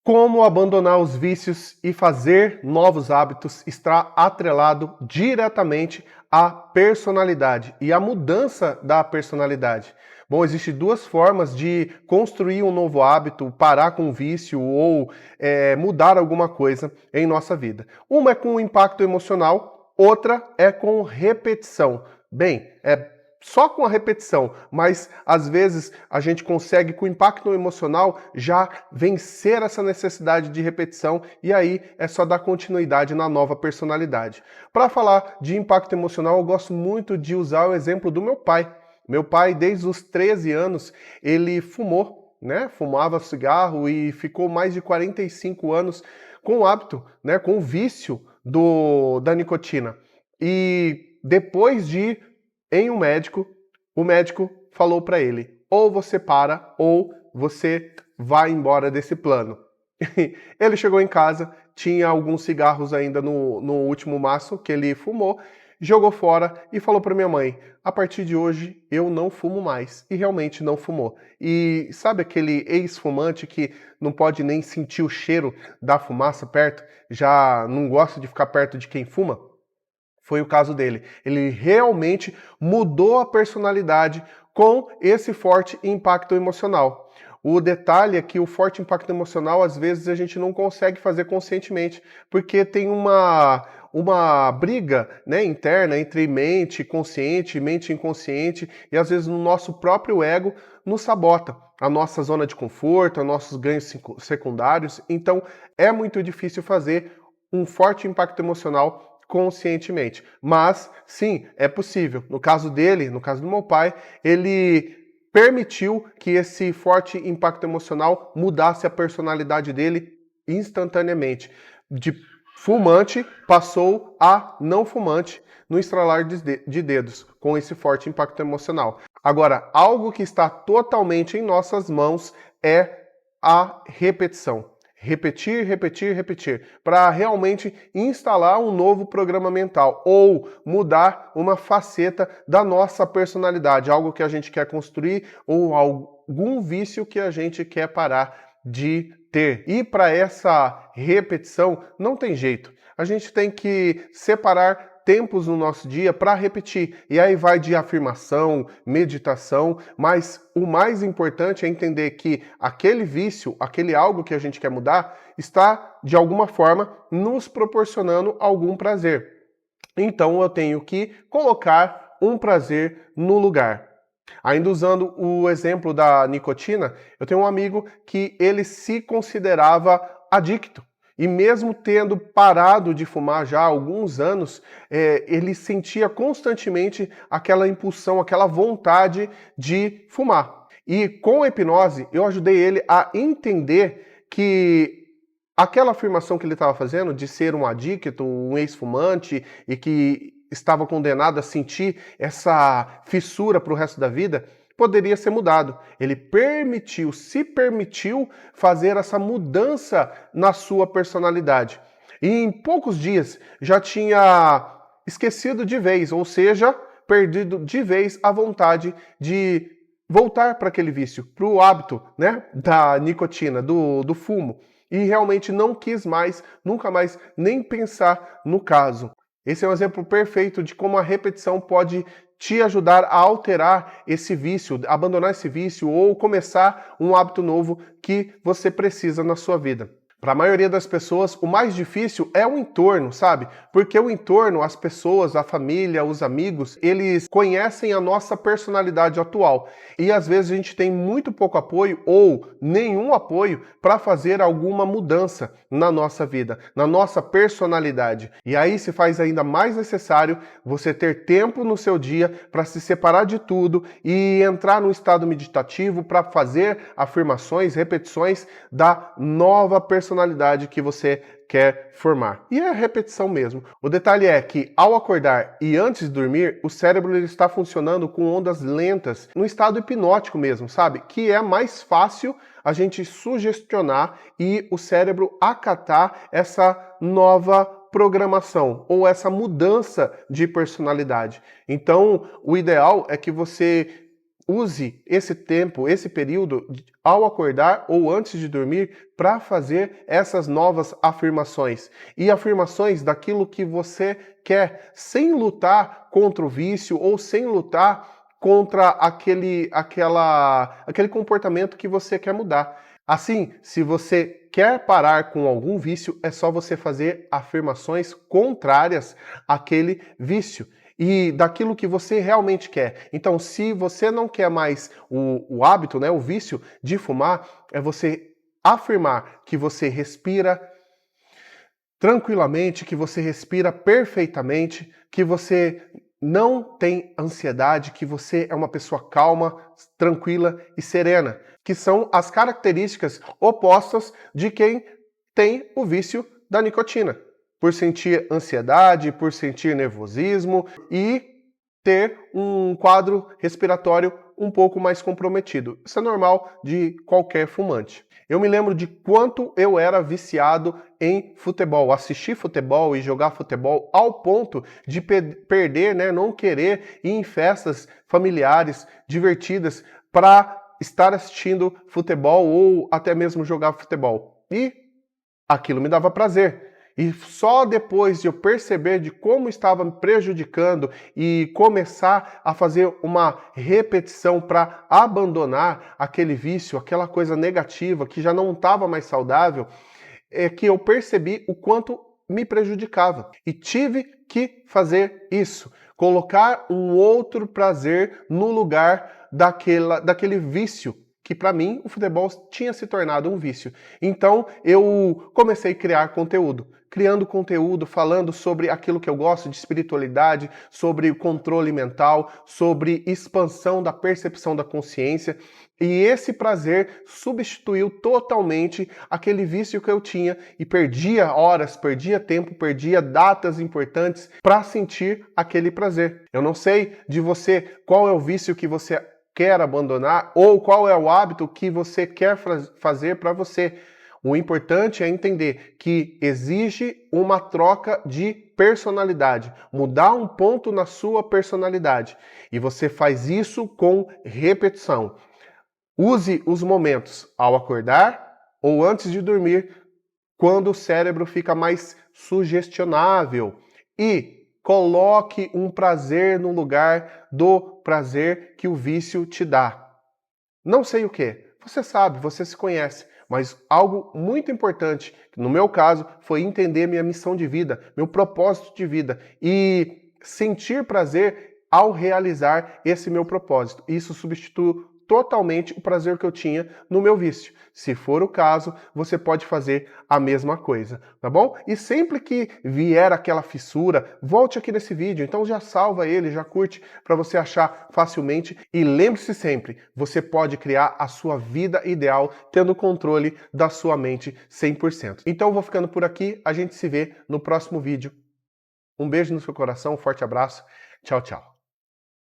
Como abandonar os vícios e fazer novos hábitos está atrelado diretamente à personalidade e à mudança da personalidade. Bom, existem duas formas de construir um novo hábito, parar com o vício ou mudar alguma coisa em nossa vida. Uma é com impacto emocional, outra é com repetição. Bem, só com a repetição, mas às vezes a gente consegue, com o impacto emocional, já vencer essa necessidade de repetição e aí é só dar continuidade na nova personalidade. Para falar de impacto emocional, eu gosto muito de usar o exemplo do meu pai. Meu pai, desde os 13 anos, ele fumou, né? Fumava cigarro e ficou mais de 45 anos com o hábito, né? Com o vício da nicotina. E depois de ir em um médico, o médico falou para ele: ou você para ou você vai embora desse plano. Ele chegou em casa, tinha alguns cigarros ainda no último maço que ele fumou, jogou fora e falou para minha mãe: a partir de hoje eu não fumo mais. E realmente não fumou. E sabe aquele ex-fumante que não pode nem sentir o cheiro da fumaça perto, já não gosta de ficar perto de quem fuma? Foi o caso dele. Ele realmente mudou a personalidade com esse forte impacto emocional. O detalhe é que o forte impacto emocional, às vezes, a gente não consegue fazer conscientemente, porque tem uma briga, né, interna entre mente consciente e mente inconsciente, e às vezes no nosso próprio ego nos sabota a nossa zona de conforto, os nossos ganhos secundários. Então, é muito difícil fazer um forte impacto emocional conscientemente. Mas, sim, é possível. No caso dele, no caso do meu pai, ele permitiu que esse forte impacto emocional mudasse a personalidade dele instantaneamente. De fumante passou a não fumante no estralar de dedos, com esse forte impacto emocional. Agora, algo que está totalmente em nossas mãos é a repetição. Repetir, repetir, repetir, para realmente instalar um novo programa mental ou mudar uma faceta da nossa personalidade, algo que a gente quer construir ou algum vício que a gente quer parar de ter. E para essa repetição não tem jeito. A gente tem que separar tempos no nosso dia para repetir. E aí vai de afirmação, meditação, mas o mais importante é entender que aquele vício, aquele algo que a gente quer mudar, está de alguma forma nos proporcionando algum prazer. Então eu tenho que colocar um prazer no lugar. Ainda usando o exemplo da nicotina, eu tenho um amigo que ele se considerava adicto. E mesmo tendo parado de fumar já há alguns anos, ele sentia constantemente aquela impulsão, aquela vontade de fumar. E com a hipnose, eu ajudei ele a entender que aquela afirmação que ele estava fazendo de ser um adicto, um ex-fumante e que estava condenado a sentir essa fissura para o resto da vida, poderia ser mudado. Ele se permitiu fazer essa mudança na sua personalidade. E em poucos dias já tinha esquecido de vez, ou seja, perdido de vez a vontade de voltar para aquele vício, para o hábito, né, da nicotina, do fumo. E realmente não quis mais, nunca mais, nem pensar no caso. Esse é um exemplo perfeito de como a repetição pode te ajudar a alterar esse vício, abandonar esse vício ou começar um hábito novo que você precisa na sua vida. Para a maioria das pessoas, o mais difícil é o entorno, sabe? Porque o entorno, as pessoas, a família, os amigos, eles conhecem a nossa personalidade atual. E às vezes a gente tem muito pouco apoio ou nenhum apoio para fazer alguma mudança na nossa vida, na nossa personalidade. E aí se faz ainda mais necessário você ter tempo no seu dia para se separar de tudo e entrar num estado meditativo para fazer afirmações, repetições da nova personalidade que você quer formar. E é a repetição mesmo. O detalhe é que ao acordar e antes de dormir, o cérebro ele está funcionando com ondas lentas, no estado hipnótico mesmo, sabe? Que é mais fácil a gente sugestionar e o cérebro acatar essa nova programação ou essa mudança de personalidade. Então, o ideal é que você use esse tempo, esse período, ao acordar ou antes de dormir, para fazer essas novas afirmações. E afirmações daquilo que você quer, sem lutar contra o vício ou sem lutar contra aquele comportamento que você quer mudar. Assim, se você quer parar com algum vício, é só você fazer afirmações contrárias àquele vício e daquilo que você realmente quer. Então, se você não quer mais o hábito, né, o vício de fumar, é você afirmar que você respira tranquilamente, que você respira perfeitamente, que você não tem ansiedade, que você é uma pessoa calma, tranquila e serena, que são as características opostas de quem tem o vício da nicotina. Por sentir ansiedade, por sentir nervosismo e ter um quadro respiratório um pouco mais comprometido. Isso é normal de qualquer fumante. Eu me lembro de quanto eu era viciado em futebol, assistir futebol e jogar futebol ao ponto de perder, né, não querer ir em festas familiares divertidas para estar assistindo futebol ou até mesmo jogar futebol. E aquilo me dava prazer. E só depois de eu perceber de como estava me prejudicando e começar a fazer uma repetição para abandonar aquele vício, aquela coisa negativa que já não estava mais saudável, é que eu percebi o quanto me prejudicava. E tive que fazer isso, colocar um outro prazer no lugar daquele vício que para mim o futebol tinha se tornado um vício. Então eu comecei a criar conteúdo. Criando conteúdo, falando sobre aquilo que eu gosto de espiritualidade, sobre controle mental, sobre expansão da percepção da consciência. E esse prazer substituiu totalmente aquele vício que eu tinha e perdia horas, perdia tempo, perdia datas importantes para sentir aquele prazer. Eu não sei de você qual é o vício que você quer abandonar ou qual é o hábito que você quer fazer para você. O importante é entender que exige uma troca de personalidade, mudar um ponto na sua personalidade. E você faz isso com repetição. Use os momentos ao acordar ou antes de dormir, quando o cérebro fica mais sugestionável. E coloque um prazer no lugar do prazer que o vício te dá. Não sei o que. Você sabe, você se conhece. Mas algo muito importante, no meu caso, foi entender minha missão de vida, meu propósito de vida e sentir prazer ao realizar esse meu propósito. Isso substitui totalmente o prazer que eu tinha no meu vício. Se for o caso, você pode fazer a mesma coisa, tá bom? E sempre que vier aquela fissura, volte aqui nesse vídeo, então já salva ele, já curte para você achar facilmente e lembre-se sempre, você pode criar a sua vida ideal tendo controle da sua mente 100%. Então eu vou ficando por aqui, a gente se vê no próximo vídeo. Um beijo no seu coração, um forte abraço, tchau, tchau.